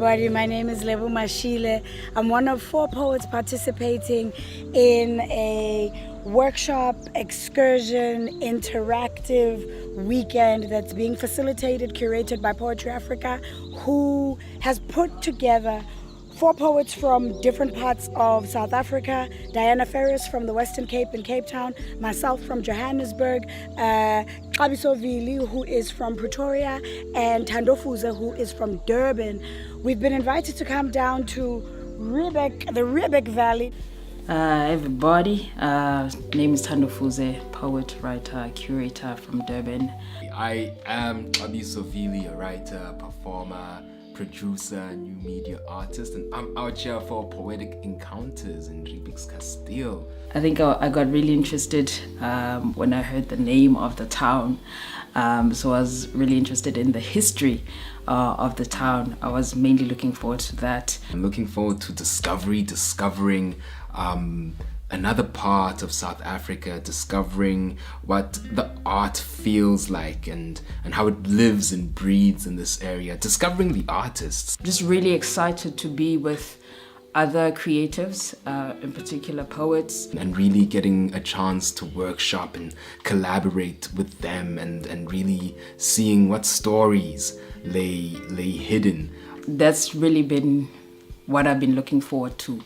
everybody. My name is Lebo Mashile. I'm one of 4 poets participating in a workshop, excursion, interactive weekend that's being facilitated, curated by Poetry Africa, who has put together 4 poets from different parts of South Africa: Diana Ferrus from the Western Cape in Cape Town, myself from Johannesburg, Xabiso Villi, who is from Pretoria, and Thando Fuze, who is from Durban. We've been invited to come down to Riebeek, the Riebeek Valley. Everybody, name is Thando Fuze, poet, writer, curator from Durban. I am Xabiso, a writer, performer, producer, new media artist, and I'm out here for Poetic Encounters in Riebeek's Castile. I think I got really interested when I heard the name of the town. So I was really interested in the history of the town. I was mainly looking forward to that. I'm looking forward to discovering another part of South Africa, discovering what the art feels like and how it lives and breathes in this area, discovering the artists. Just really excited to be with other creatives, in particular poets. And really getting a chance to workshop and collaborate with them and really seeing what stories lay hidden. That's really been what I've been looking forward to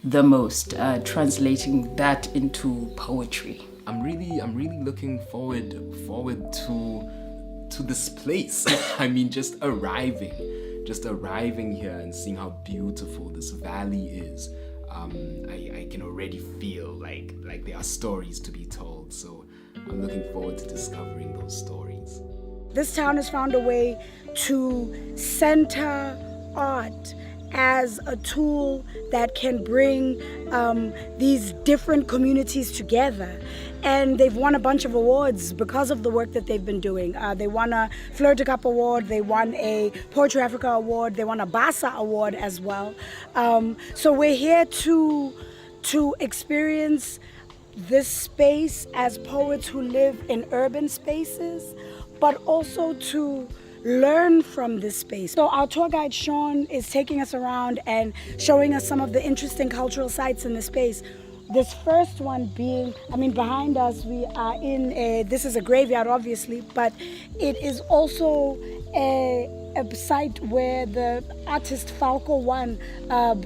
the most, translating that into poetry. I'm really looking forward to this place. I mean, just arriving here and seeing how beautiful this valley is. I can already feel like there are stories to be told. So I'm looking forward to discovering those stories. This town has found a way to center art as a tool that can bring these different communities together. And they've won a bunch of awards because of the work that they've been doing. They won a Fleur de Cap Award, they won a Poetry Africa Award, they won a BASA Award as well. So we're here to experience this space as poets who live in urban spaces, but also to learn from this space. So our tour guide Sean is taking us around and showing us some of the interesting cultural sites in the space. This first one being, behind us we are in this is a graveyard obviously, but it is also a site where the artist Falco One,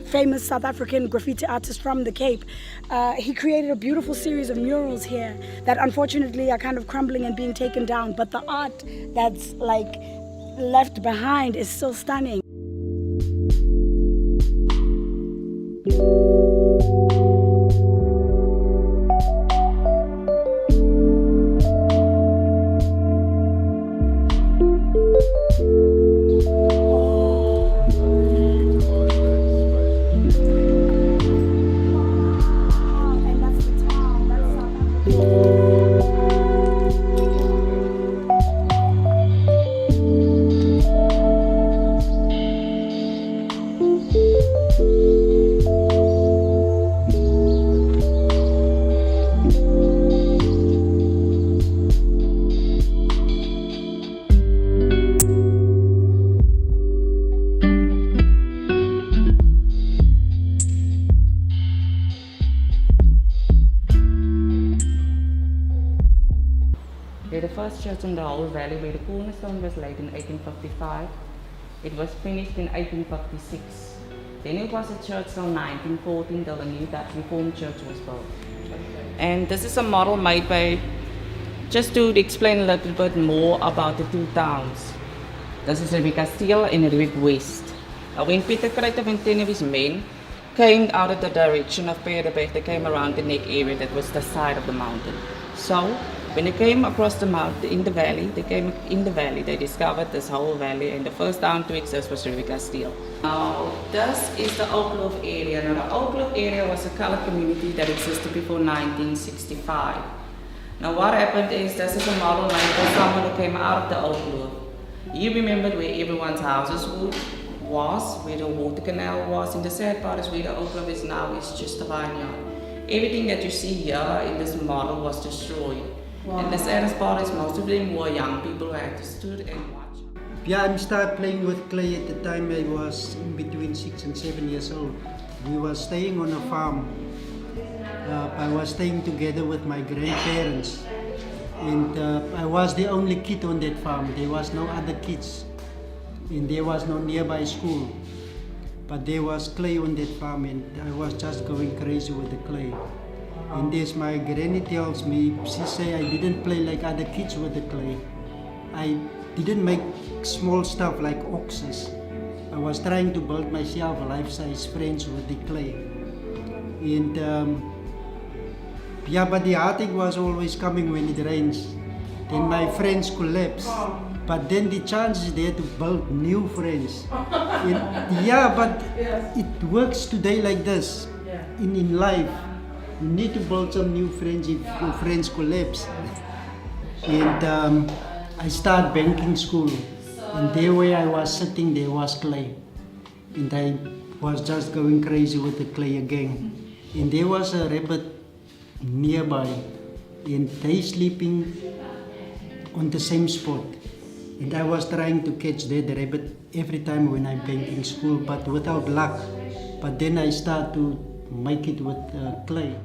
famous South African graffiti artist from the Cape, he created a beautiful series of murals here that unfortunately are kind of crumbling and being taken down, but the art that's left behind is still stunning. The first church in the whole valley, where the cornerstone was laid in 1855. It was finished in 1856. Then it was a church till 1914 till the new Dutch Reformed Church was built. And this is a model made by, just to explain a little bit more about the two towns. This is Riebeek Castile and Riebeek West. Now when Peter Kreithoff and 10 of his men came out of the direction of Riebeek, they came around the neck area that was the side of the mountain. So when they came across the mountain in the valley, they discovered this whole valley, and the first town to exist was Riebeek Castile. Now this is the Oak Kloof area. Now the Oak Kloof area was a colored community that existed before 1965. Now what happened is, this is a model made for someone who came out of the Oak Kloof. You remembered where everyone's houses was, where the water canal was, and the sad part is where the Oak Kloof is now is just a vineyard. Everything that you see here in this model was destroyed. Wow. And the saddest part is most of them were young people who had to stood and watch. Yeah, I started playing with clay at the time I was in between 6 and 7 years old. We were staying on a farm. I was staying together with my grandparents. And I was the only kid on that farm. There was no other kids. And there was no nearby school. But there was clay on that farm and I was just going crazy with the clay. And as my granny tells me, she say I didn't play like other kids with the clay. I didn't make small stuff like oxes. I was trying to build myself life-size friends with the clay. And yeah, but the heartache was always coming when it rains. Then my friends collapse. But then the chance is there to build new friends. Yeah, but it works today like this. In life, you need to build some new friends if your friends collapse. And I started banking school. And there where I was sitting, there was clay. And I was just going crazy with the clay again. And there was a rabbit nearby. And they sleeping on the same spot. And I was trying to catch that rabbit every time when I bank in school, but without luck. But then I start to make it with clay.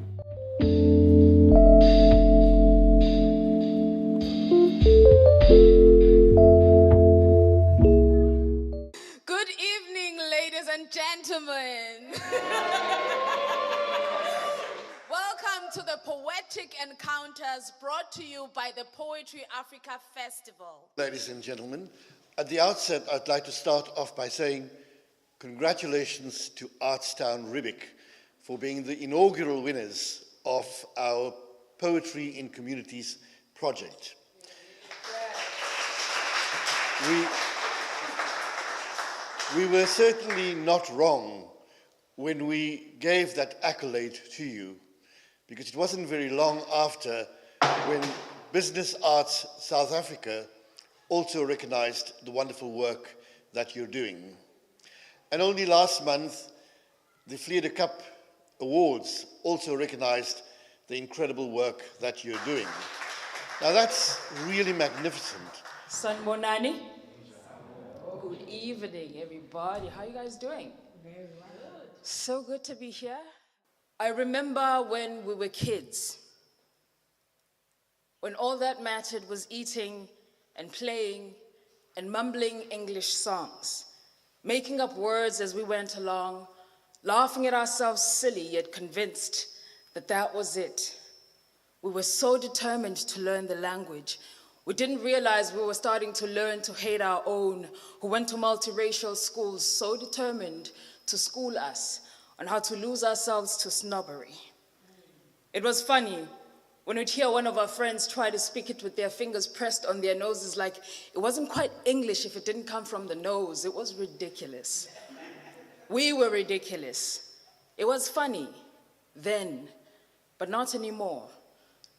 Good evening, ladies and gentlemen. Welcome to the Poetic Encounters brought to you by the Poetry Africa Festival. Ladies and gentlemen, at the outset, I'd like to start off by saying congratulations to Arts Town Riebeek for being the inaugural winners of our Poetry in Communities project. We were certainly not wrong when we gave that accolade to you, because it wasn't very long after when Business Arts South Africa also recognized the wonderful work that you're doing. And only last month, the Vliede Cup Awards also recognized the incredible work that you're doing. Now that's really magnificent. Sanbonani. Good evening, everybody. How are you guys doing? Very well. So good to be here. I remember when we were kids, when all that mattered was eating and playing and mumbling English songs, making up words as we went along, laughing at ourselves silly yet convinced that that was it. We were so determined to learn the language. We didn't realize we were starting to learn to hate our own, who went to multiracial schools so determined to school us on how to lose ourselves to snobbery. It was funny when we'd hear one of our friends try to speak it with their fingers pressed on their noses, like it wasn't quite English if it didn't come from the nose. It was ridiculous. We were ridiculous. It was funny then, but not anymore.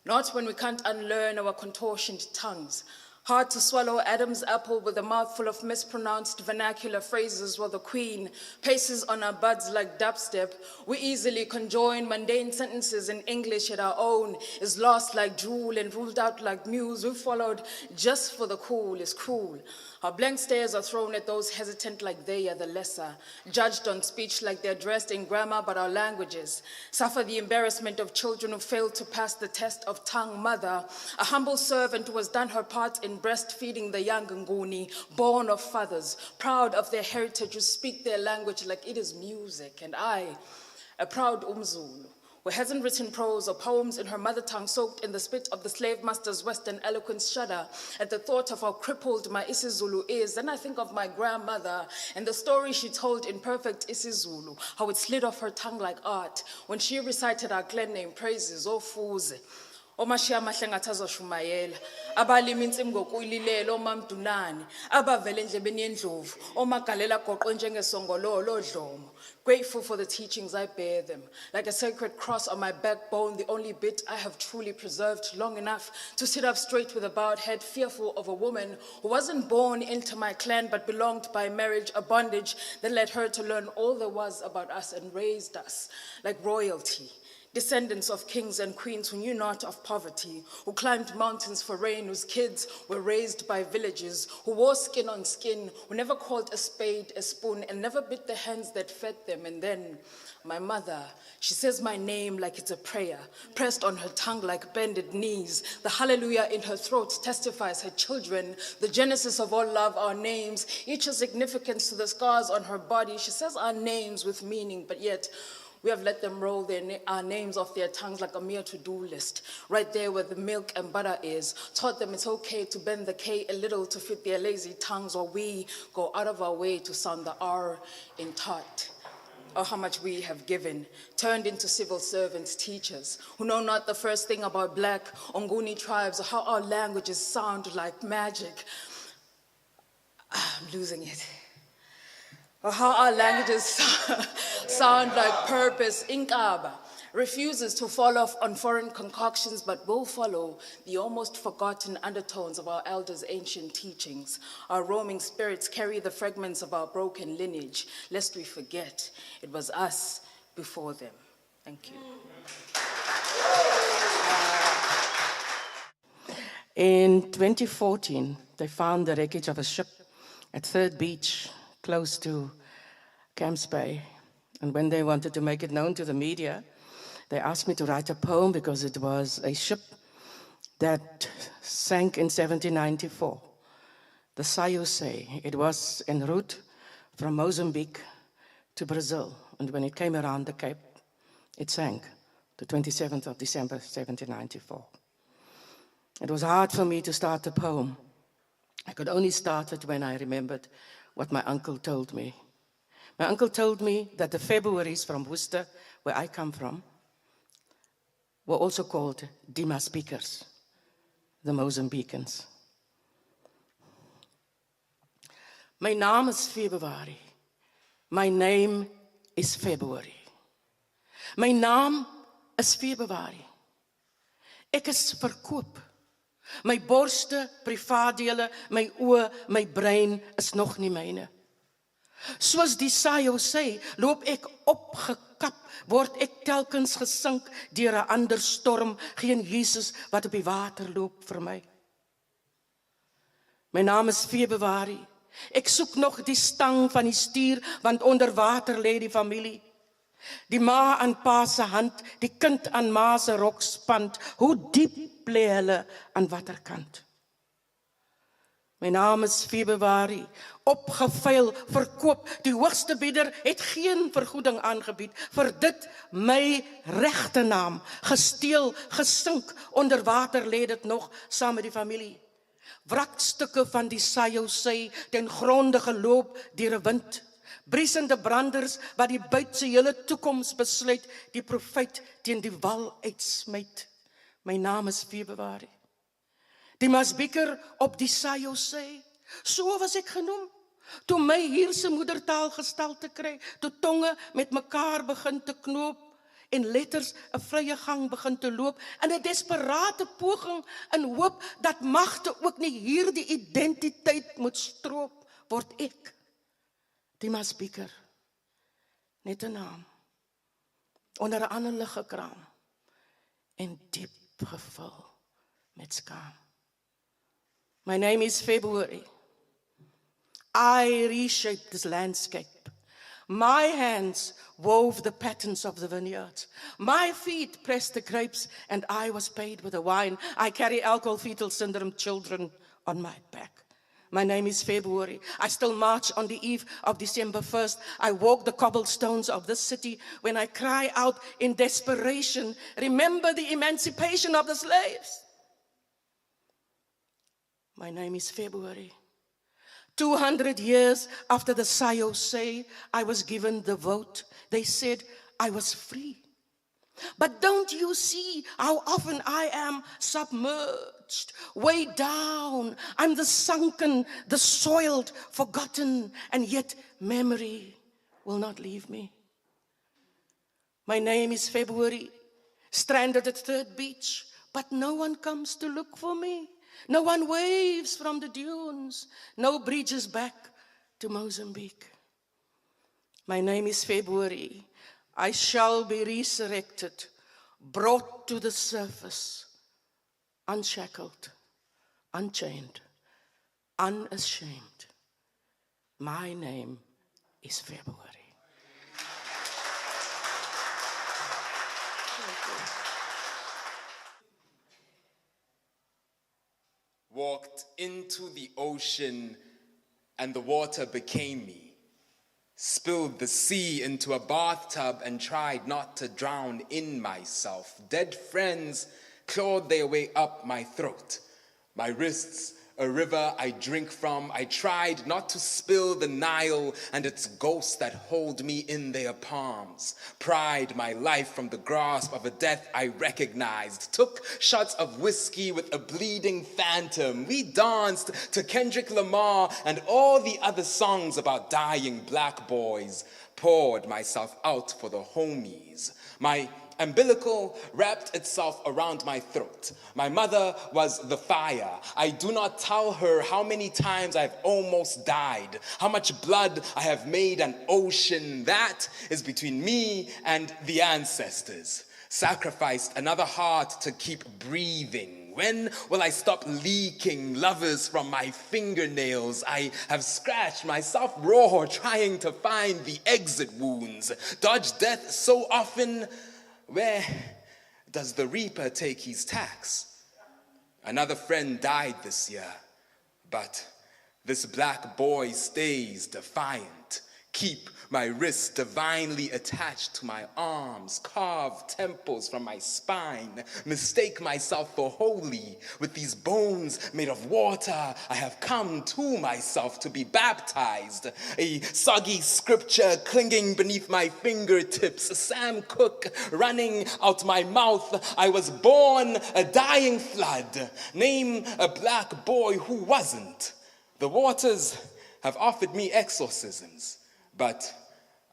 Not when we can't unlearn our contortioned tongues. Hard to swallow Adam's apple with a mouthful of mispronounced vernacular phrases while the queen paces on our buds like dubstep. We easily conjoin mundane sentences in English, yet our own is lost like drool and ruled out like muse. We followed just for the cool is cruel. Our blank stares are thrown at those hesitant like they are the lesser, judged on speech like they're dressed in grammar, but our languages suffer the embarrassment of children who failed to pass the test of tongue mother, a humble servant who has done her part in breastfeeding the young Nguni, born of fathers, proud of their heritage, who speak their language like it is music. And I, a proud Umzulu, who hasn't written prose or poems in her mother tongue, soaked in the spit of the slave master's Western eloquence, shudder at the thought of how crippled my isiZulu is. Then I think of my grandmother and the story she told in perfect isiZulu, how it slid off her tongue like art when she recited our clan name praises, O Fuze. Omashiya mahlengathi azoshumayela abalimi insimu ngokuyililelo omamdunani abavela endlebeni yendlovu omagalela goqwe njengesongololo odlomo. Grateful for the teachings I bear them, like a sacred cross on my backbone, the only bit I have truly preserved long enough to sit up straight with a bowed head, fearful of a woman who wasn't born into my clan but belonged by marriage, a bondage that led her to learn all there was about us and raised us like royalty. Descendants of kings and queens who knew not of poverty, who climbed mountains for rain, whose kids were raised by villages, who wore skin on skin, who never called a spade a spoon and never bit the hands that fed them. And then my mother, she says my name like it's a prayer, pressed on her tongue like bended knees. The hallelujah in her throat testifies her children, the genesis of all love, our names, each a significance to the scars on her body. She says our names with meaning, but yet we have let them roll our names off their tongues like a mere to-do list, right there where the milk and butter is. Taught them it's okay to bend the K a little to fit their lazy tongues, while we go out of our way to sound the R in taught. Oh, how much we have given, turned into civil servants, teachers, who know not the first thing about Black Onguni tribes, or how our languages sound like magic. I'm losing it. Or how our languages sound like purpose. Inkaba refuses to fall off on foreign concoctions, but will follow the almost forgotten undertones of our elders' ancient teachings. Our roaming spirits carry the fragments of our broken lineage, lest we forget it was us before them. Thank you. In 2014, they found the wreckage of a ship at Third Beach, close to Camps Bay. And when they wanted to make it known to the media, they asked me to write a poem because it was a ship that sank in 1794, the S'bo Cele. It was en route from Mozambique to Brazil. And when it came around the Cape, it sank, the 27th of December, 1794. It was hard for me to start the poem. I could only start it when I remembered what my uncle told me. My uncle told me that the Februaries from Worcester, where I come from, were also called Dima speakers, the Mozambicans. My naam is February. My name is February. My naam is February. Ek is verkoop. My borste, privaatdele, my oë, my brein is nog nie myne. Soos die S'bo Cele, loop ek opgekap, word ek telkens gesink deur 'n ander storm, geen Jesus wat op die water loop vir my. My naam is Februarie. Ek soek nog die stang van die stuur, want onder water lê die familie. Die ma aan pa se hand, die kind aan ma se rokspand, hoe diep lê hulle aan watter kant? My naam is Februarie, opgeveil, verkoop, die hoogste bieder het geen vergoeding aangebied, vir dit my regte naam, gesteel, gesink, onder water lê dit nog, saam met die familie. Wrakstukke van die S'bo Cele, ten gronde geloop deur 'n wind, briesende branders wat die buit se hele toekoms besluit, die profeet teen die wal uitsmyt. My naam is Februarie. Die masbieker op die S'bo Cele, so was ek genoem. Toe my hierse moedertaal gestel te kry, toe tonge met mekaar begin te knoop en letters 'n vrye gang begin te loop, in 'n desperate poging in hoop dat magte ook nie hierdie identiteit moet stroop, word ek die masbieker, net 'n naam, onder 'n ander lig gekraam en diep gevul met skaam. My name is February. I reshaped this landscape. My hands wove the patterns of the vineyards. My feet pressed the grapes, and I was paid with the wine. I carry alcohol fetal syndrome children on my back. My name is February. I still march on the eve of December 1st. I walk the cobblestones of this city when I cry out in desperation, remember the emancipation of the slaves. My name is February. 200 years after the S'bo Cele, I was given the vote. They said I was free. But don't you see how often I am submerged, way down? I'm the sunken, the soiled, forgotten, and yet memory will not leave me. My name is February, stranded at Third Beach, but no one comes to look for me. No one waves from the dunes, no bridges back to Mozambique. My name is February. I shall be resurrected, brought to the surface, unshackled, unchained, unashamed. My name is February. Walked into the ocean and the water became me. Spilled the sea into a bathtub and tried not to drown in myself. Dead friends clawed their way up my throat. My wrists, a river I drink from. I tried not to spill the Nile and its ghosts that hold me in their palms. Pried my life from the grasp of a death I recognized. Took shots of whiskey with a bleeding phantom. We danced to Kendrick Lamar and all the other songs about dying black boys. Poured myself out for the homies. My umbilical wrapped itself around my throat. My mother was the fire. I do not tell her how many times I've almost died, how much blood I have made an ocean. That is between me and the ancestors. Sacrificed another heart to keep breathing. When will I stop leaking lovers from my fingernails? I have scratched myself raw trying to find the exit wounds. Dodge death so often. Where does the reaper take his tax? Another friend died this year, but this black boy stays defiant. Keep my wrists divinely attached to my arms, carve temples from my spine, mistake myself for holy. With these bones made of water, I have come to myself to be baptized. A soggy scripture clinging beneath my fingertips, Sam Cooke running out my mouth. I was born a dying flood. Name a black boy who wasn't. The waters have offered me exorcisms, but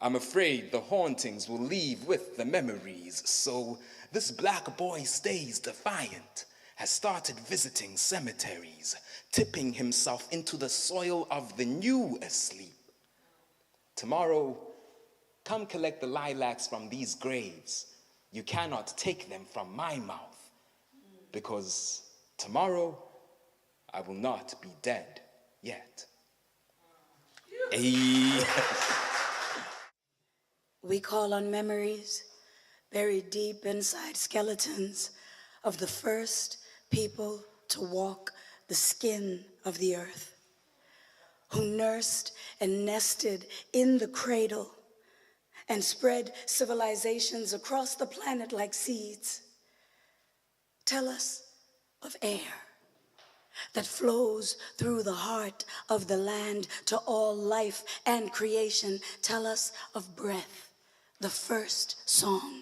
I'm afraid the hauntings will leave with the memories. So this black boy stays defiant, has started visiting cemeteries, tipping himself into the soil of the new asleep. Tomorrow, come collect the lilacs from these graves. You cannot take them from my mouth, because tomorrow I will not be dead yet. Hey. We call on memories buried deep inside skeletons of the first people to walk the skin of the earth, who nursed and nested in the cradle and spread civilizations across the planet like seeds. Tell us of air that flows through the heart of the land to all life and creation. Tell us of breath, the first song.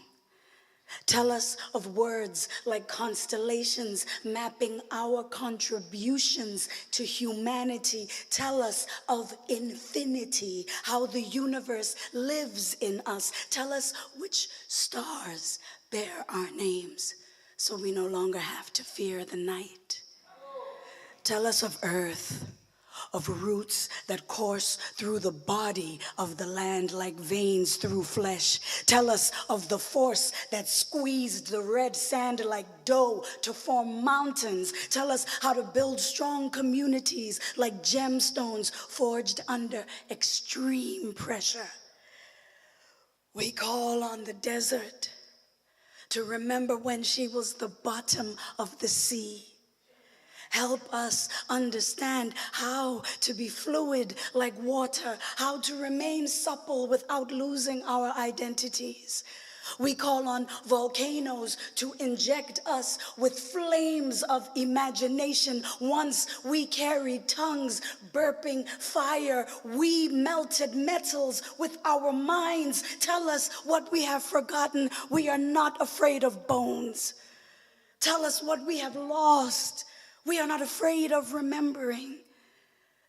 Tell us of words like constellations mapping our contributions to humanity. Tell us of infinity, how the universe lives in us. Tell us which stars bear our names, so we no longer have to fear the night. Tell us of earth, of roots that course through the body of the land like veins through flesh. Tell us of the force that squeezed the red sand like dough to form mountains. Tell us how to build strong communities like gemstones forged under extreme pressure. We call on the desert to remember when she was the bottom of the sea. Help us understand how to be fluid like water, how to remain supple without losing our identities. We call on volcanoes to inject us with flames of imagination. Once we carried tongues burping fire, we melted metals with our minds. Tell us what we have forgotten. We are not afraid of bones. Tell us what we have lost. We are not afraid of remembering.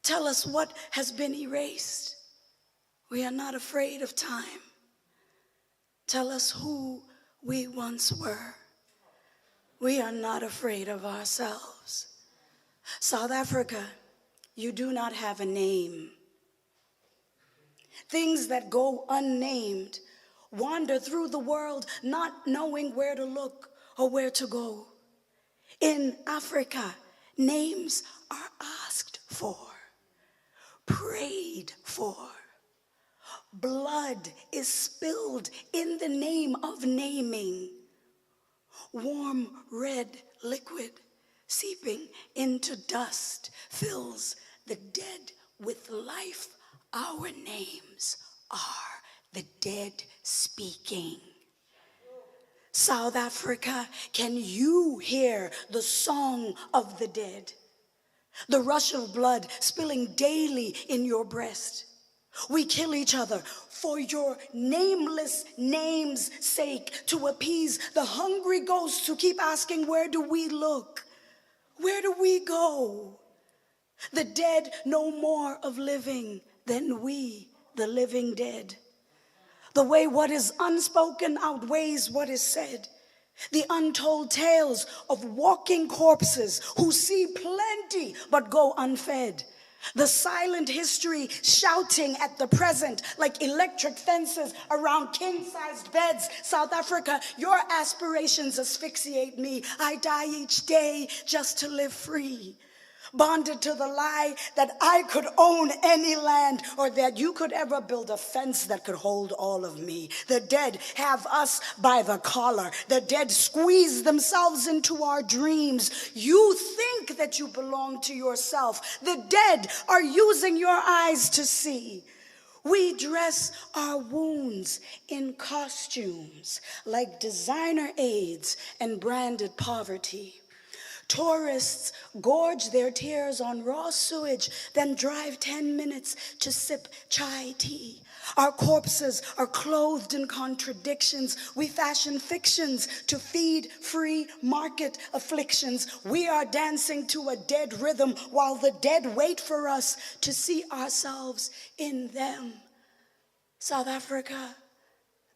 Tell us what has been erased. We are not afraid of time. Tell us who we once were. We are not afraid of ourselves. South Africa, you do not have a name. Things that go unnamed wander through the world not knowing where to look or where to go. In Africa, names are asked for, prayed for. Blood is spilled in the name of naming. Warm red liquid seeping into dust fills the dead with life. Our names are the dead speaking. South Africa, can you hear the song of the dead? The rush of blood spilling daily in your breast. We kill each other for your nameless name's sake, to appease the hungry ghosts who keep asking, where do we look? Where do we go? The dead know more of living than we, the living dead. The way what is unspoken outweighs what is said. The untold tales of walking corpses who see plenty but go unfed. The silent history shouting at the present like electric fences around king-sized beds. South Africa, your aspirations asphyxiate me. I die each day just to live free. Bonded to the lie that I could own any land, or that you could ever build a fence that could hold all of me. The dead have us by the collar. The dead squeeze themselves into our dreams. You think that you belong to yourself. The dead are using your eyes to see. We dress our wounds in costumes like designer aids and branded poverty. Tourists gorge their tears on raw sewage, then drive 10 minutes to sip chai tea. Our corpses are clothed in contradictions. We fashion fictions to feed free market afflictions. We are dancing to a dead rhythm while the dead wait for us to see ourselves in them. South Africa,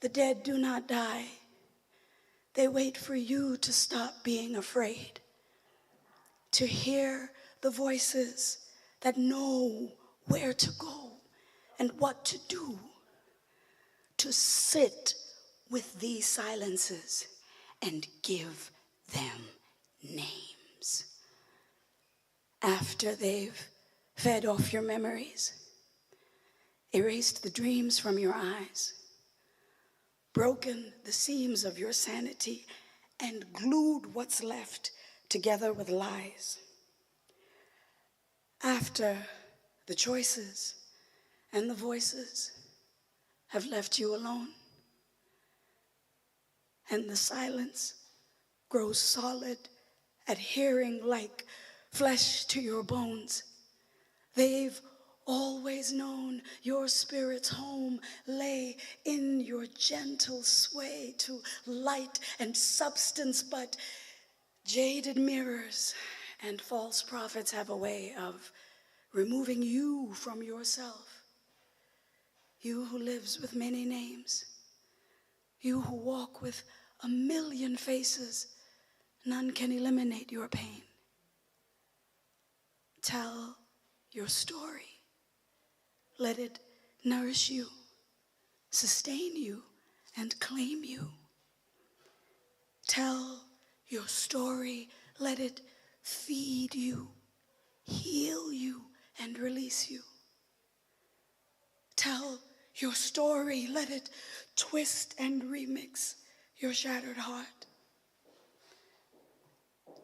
the dead do not die. They wait for you to stop being afraid. To hear the voices that know where to go and what to do. To sit with these silences and give them names. After they've fed off your memories, erased the dreams from your eyes, broken the seams of your sanity, and glued what's left together with lies. After the choices and the voices have left you alone, and the silence grows solid, adhering like flesh to your bones. They've always known your spirit's home lay in your gentle sway to light and substance, but jaded mirrors and false prophets have a way of removing you from yourself. You who lives with many names, you who walk with a million faces, none can eliminate your pain. Tell your story. Let it nourish you, sustain you, and claim you. Tell your story, let it feed you, heal you, and release you. Tell your story, let it twist and remix your shattered heart.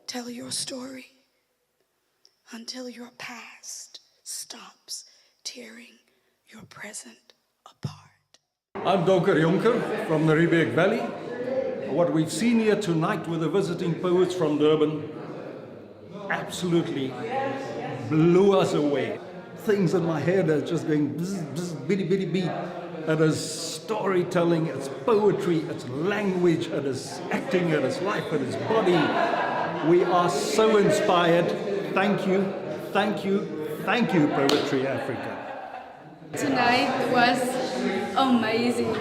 Tell your story until your past stops tearing your present apart. I'm Dr. Jonker from the Riebeek Valley. What we've seen here tonight with the visiting poets from Durban absolutely blew us away. Things in my head are just going bzz, bzz, bitty, bitty, beat. It is storytelling, it's poetry, it's language, it is acting, it is life, it is body. We are so inspired. Thank you, thank you, thank you, Poetry Africa. Tonight was amazing.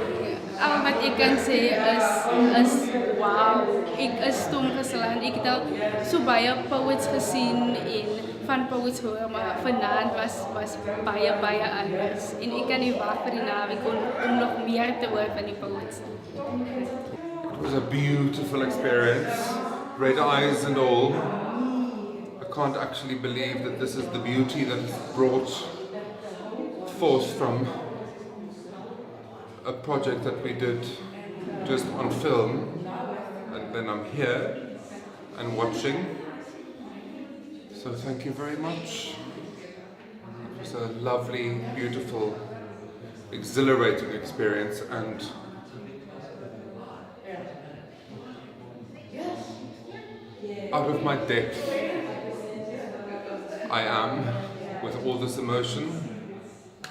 Al wat ek kan sê is wow. Ek is stom geslaan. Ek het al so baie poets gesien en van poets hoor, maar vanavond was baie anders. En ik kan niet wachten voor die naweek om nog meer te horen van die poets. It was a beautiful experience, red eyes and all. I can't actually believe that this is the beauty that is brought forth from a project that we did just on film, and then I'm here and watching. So thank you very much. It was a lovely, beautiful, exhilarating experience, and out of my depth I am with all this emotion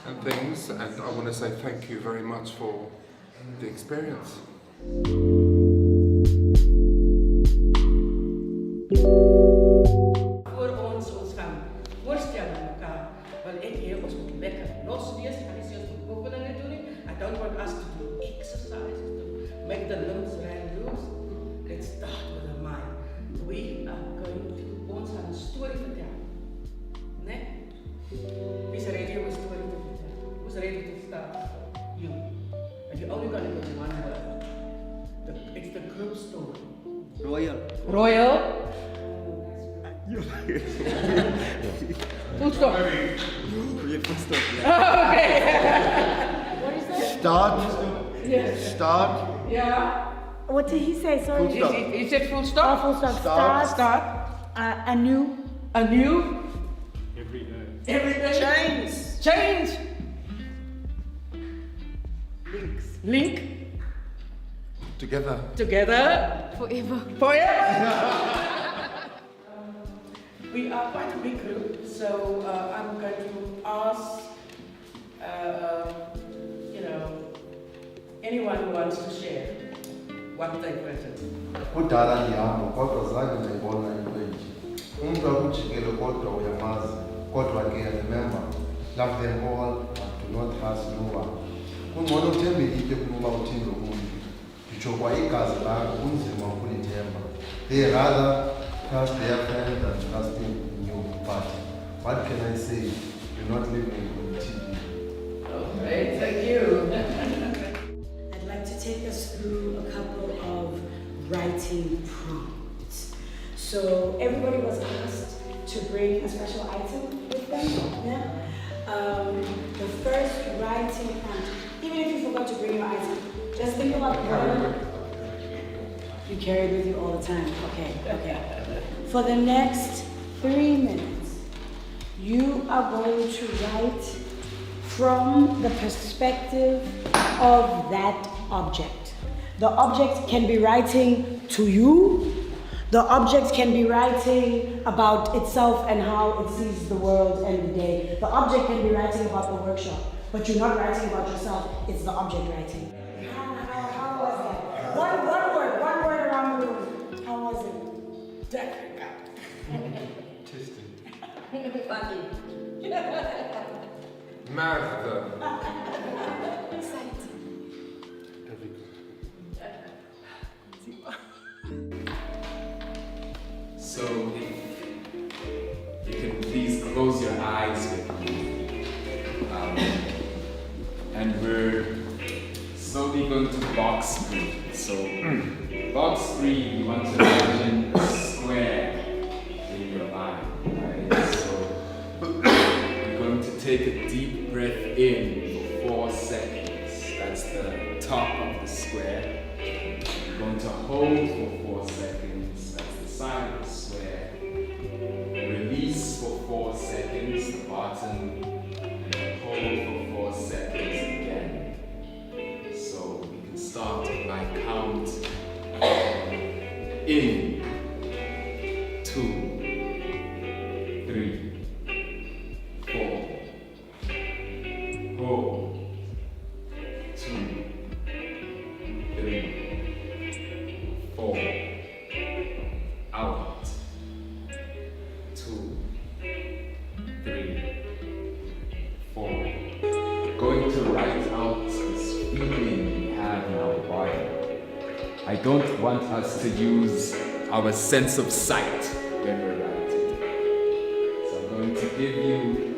and things, and I want to say thank you very much for the experience. Voor ons gaan voorstellen aan elkaar, want ik hier ons moet lekker los wees, en is ons oefeningen doen. I don't want us to do exercises, to make the limbs run loose. Let's start with the mind. We are going to ons gaan een story vertellen. Nee? Wie is ready om een story te vertellen? Who's ready to start? You. And you're only going to go one word. It's the group story. Royal. Royal. Full stop. Okay. What is that? Start. Yes. Start. Yeah. What did he say? Sorry. Full stop. He said full stop. Full stop. Start. Start. Anew. Anew. Every day. Every day. Change. Change. Links. Link. Together. Together. Forever. Forever. We are quite a big group, so I'm going to ask, anyone who wants to share what they've written. Kudala ndihamba kodwa zange ndayibona into enje. Umntu akujikele kodwa uyamazi, kodwa ke remember, love them all but do not trust no one. Kungcono uthembele into kunoba uthembe umuntu. Nditsho kwa igazi lakho kunzima ukulithemba. They rather trust their friend than trusting you. But what can I say? You're not living on TV. Okay, thank you. I'd like to take us through a couple of writing prompts. So everybody was asked to bring a special item with them. Yeah? The first writing prompt, even if you forgot to bring your item, just think about whatever you carry it with you all the time. Okay. For the next 3 minutes, you are going to write from the perspective of that object. The object can be writing to you. The object can be writing about itself and how it sees the world and the day. The object can be writing about the workshop, but you're not writing about yourself, it's the object writing. How was that? One word around the room. How was it? Testing. Funny. Merde. So if you can please close your eyes with me. And we're slowly going to box 3. So box 3, you want to imagine a square in your mind, right? So you're going to take a deep breath in for 4 seconds. That's the top of the square. You're going to hold for 4 seconds. That's the side of the square. Release for 4 seconds, the bottom, and then hold for 4 seconds again. So we can start by count in 2, 3, 4. Hold 2, 3, 4. Out 2, 3, 4. Going to write out this feeling we have in our body. I don't want us to use our sense of sight when we're writing. So I'm going going to give you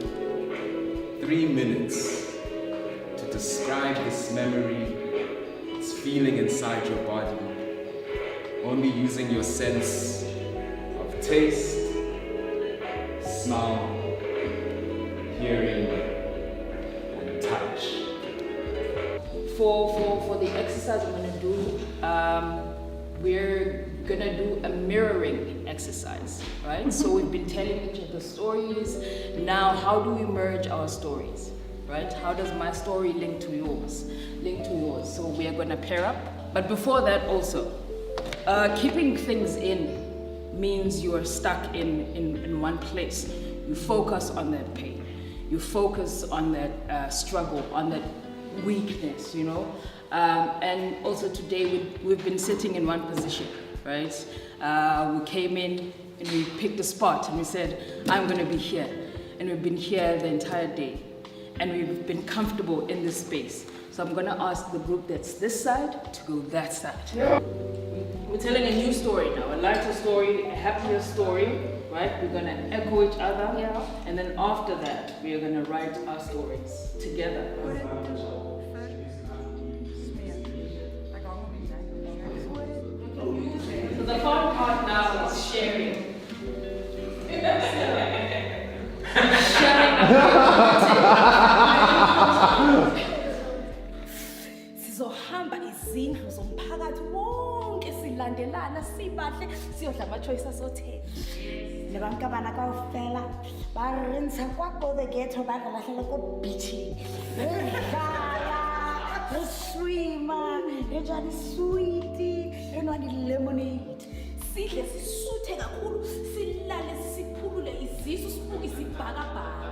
3 minutes to describe this memory, its feeling inside your body, only using your sense of taste, smell, hearing, and touch. For the exercise I'm gonna do, we're gonna do a mirroring exercise, right? So we've been telling each other stories. Now, how do we merge our stories, right? How does my story link to yours? So we are gonna pair up. But before that also, keeping things in means you are stuck in one place. You focus on that pain. You focus on that struggle, on that weakness, you know? And also today we've been sitting in one position, right? We came in and we picked a spot and we said, I'm gonna be here. And we've been here the entire day. And we've been comfortable in this space. So I'm gonna ask the group that's this side to go that side. Yeah. We're telling a new story now, a lighter story, a happier story, right? We're gonna echo each other. Yeah. And then after that, we are gonna write our stories together. So the fun part now is sharing. Sizohamba izindlu zomphakathi wonke silandelana sibahle siyodla ama-choice asothela nebankabana kawufela barentsha kwako the ghetto barelahlela ko beaching redlala reswima rejani sweetie renwani lemonade sidle sisuthe kakhulu silale siphulule izisu sibuke isibhakabhaka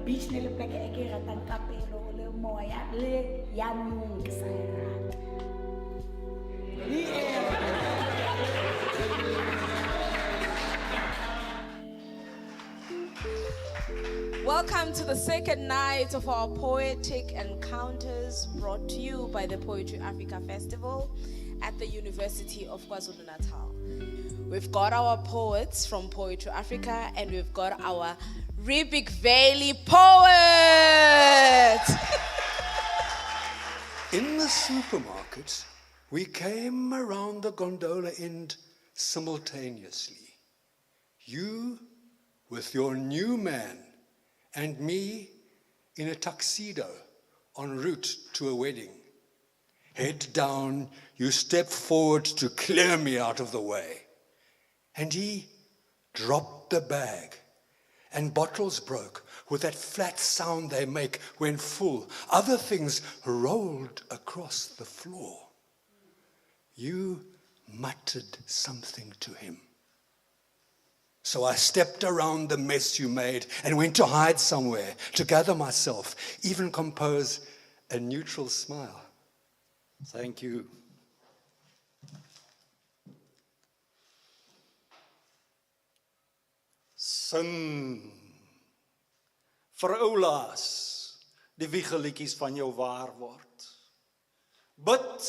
beach nele pleke eke ratang kapelo le moya le yanung sa rata. Welcome to the second night of our Poetic Encounters, brought to you by the Poetry Africa Festival at the University of KwaZulu-Natal. We've got our poets from Poetry Africa and we've got our Riebeek Valley poets. In the supermarket, we came around the gondola end simultaneously. You with your new man and me in a tuxedo en route to a wedding. Head down, you stepped forward to clear me out of the way. And he dropped the bag, and bottles broke with that flat sound they make when full. Other things rolled across the floor. You muttered something to him. So I stepped around the mess you made and went to hide somewhere, to gather myself, even compose a neutral smile. Thank you. Sing vir oulaas die wiegeliedjies van jou waar word. Bid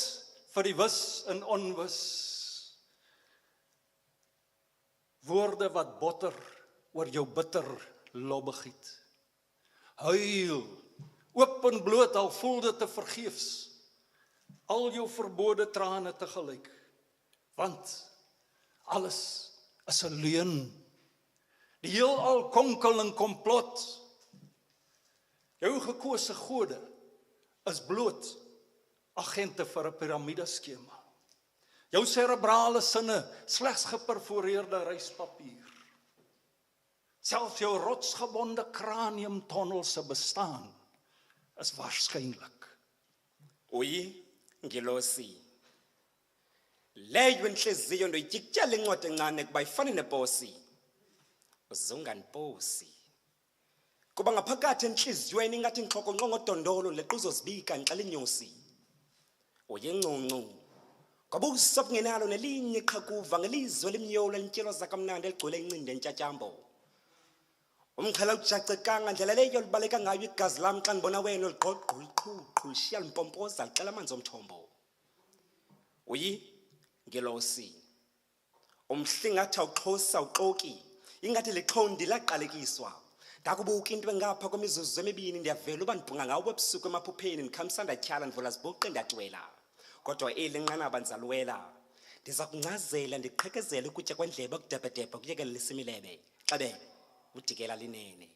vir die wis en onwis. Woorde wat botter oor jou bitter lobbegiet. Huil, oop en bloot al voel dit te vergeefs. Al jou verbode trane tegelyk. Want alles is 'n leuen. Die heelal konkel en komplot. Jou gekose gode is bloot agente vir 'n piramideskema. Jou cerebrale sinne slegs geperforeerde ryspapier. Selfs jou rotsgebonde kraniumtonnel se bestaan is waarskynlik. Oyi, ngelosi. Leyo inhliziyo ndoyityiktyala incwadi encane kuba ifana neposi. Uzunganiposi. Kuba ngaphakathi enhliziyweni ingathi inhloko nqongodondolo lequzozibika ngixela inyosi. Oyenconco. Ngoba usop ngenalo nelinye iqhakuva ngelizwe lemnyolo elintyelo zakamnandi eligcwele incindi entyatyambo. Umxhela ujacekanga ndlela leyo libaleka ngayo igazi lam xa ndibona wena ligqogqa liqhuqhu lishiya limpompoza licela amanzi omthombo. Uyi ngelosi. Umhlingatha uxhosa uxoki ingathi lexhondi laqalekiswa ndakubuka into engapha kwemizuzu emibini ndiyavela uba ndibhunga ngawo ebusuku emaphupheni ndikhambisa ndatyhala ndivula zibuqe ndiyatywela kodwa eli nqanaba ndizalwela ndiza kuncazela ndiqhekezele ukutya kwendlebe okudebhedebhe kuyekelela isimilebe xebe udikela linene.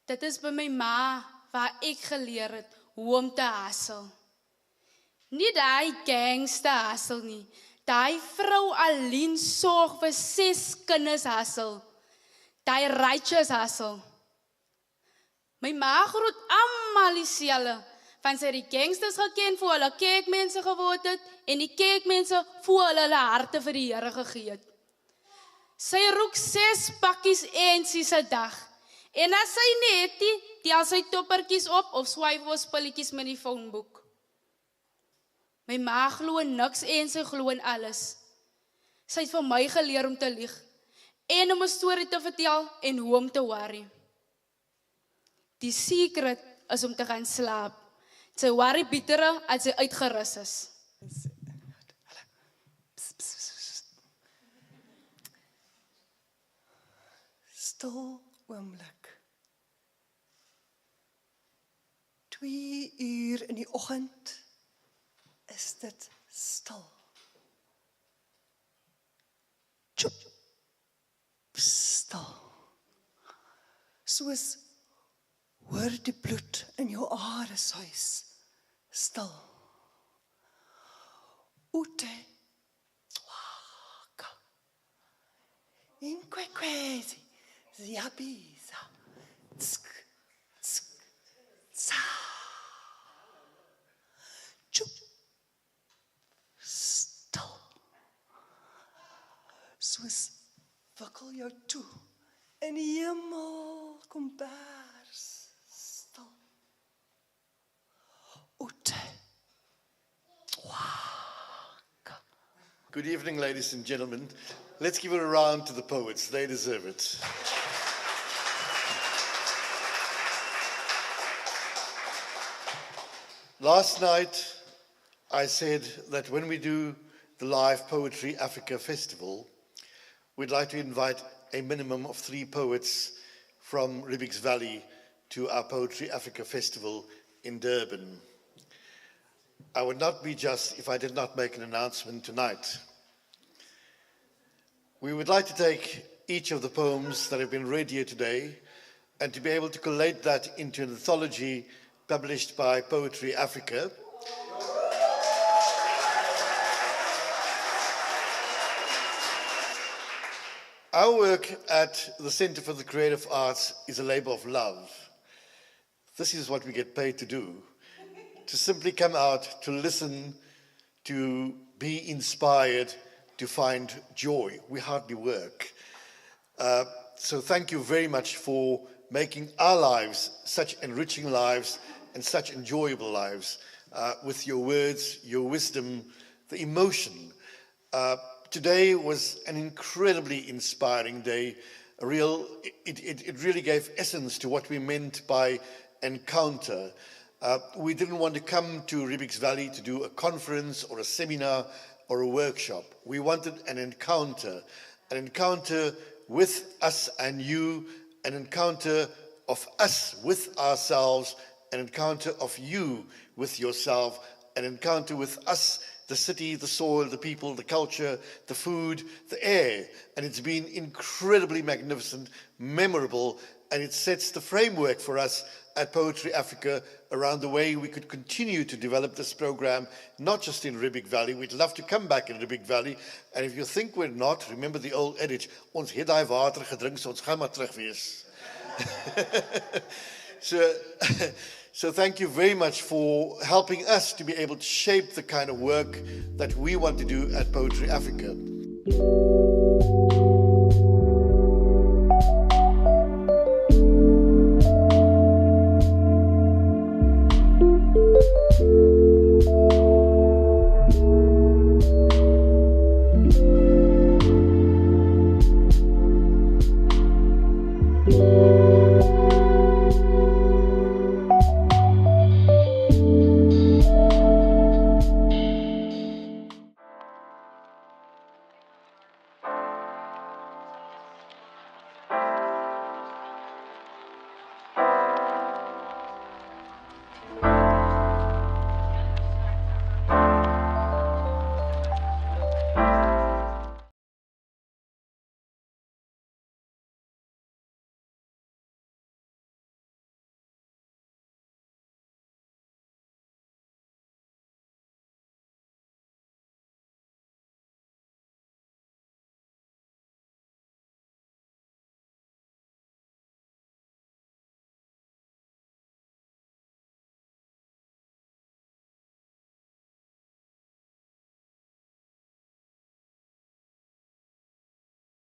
Dit is by my ma waar ek geleer het hoe om te hustle. Nie daai gangster hustle nie. Daai vrou alleen sorg vir 6 kinders hustle. Daai righteous hustle. My ma groet almal dieselfde. Van sy die gangsters geken voor hulle kerkmense geword het en die kerkmense voor hulle harte vir die Here gegee het. Sy roek 6 pakkies ensies 'n dag. En as sy net die al sy toppertjies op of swyfwospulletjies met die phoneboek. My ma glo in niks en sy glo in alles. Sy het vir my geleer om te lieg en om 'n storie te vertel en hoe om te worry. Die secret is om te gaan slaap. Sy worry bietere as sy uitgerus is. Stil oomblik. 2 uur in die oggend is dit stil. Tjoep, stil. Soos hoor die bloed in jou aresuis stil. Ute, waka, inkwekwezi, Xabiso, tsk, tsk, tsa. Tjoep, stil. Soos wikkel jou toe in die hemel kom bers stil. Ute, waka. Good evening, ladies and gentlemen. Let's give it a round to the poets. They deserve it. Last night, I said that when we do the live Poetry Africa Festival, we'd like to invite a minimum of 3 poets from Riebeek Valley to our Poetry Africa Festival in Durban. I would not be just if I did not make an announcement tonight. We would like to take each of the poems that have been read here today and to be able to collate that into an anthology published by Poetry Africa. Our work at the Center for the Creative Arts is a labor of love. This is what we get paid to do, to simply come out, to listen, to be inspired, to find joy. We hardly work. So thank you very much for making our lives such enriching lives and such enjoyable lives with your words, your wisdom, the emotion. Today was an incredibly inspiring day. It really gave essence to what we meant by encounter. We didn't want to come to Riebeek Valley to do a conference or a seminar or a workshop. We wanted an encounter with us and you, an encounter of us with ourselves, an encounter of you with yourself, an encounter with us, the city, the soil, the people, the culture, the food, the air. And it's been incredibly magnificent, memorable, and it sets the framework for us at Poetry Africa around the way we could continue to develop this program, not just in Riebeek Valley. We'd love to come back in Riebeek Valley. And if you think we're not, remember the old adage, ons het daai water gedrink, so ons gaan maar terug wees. So thank you very much for helping us to be able to shape the kind of work that we want to do at Poetry Africa.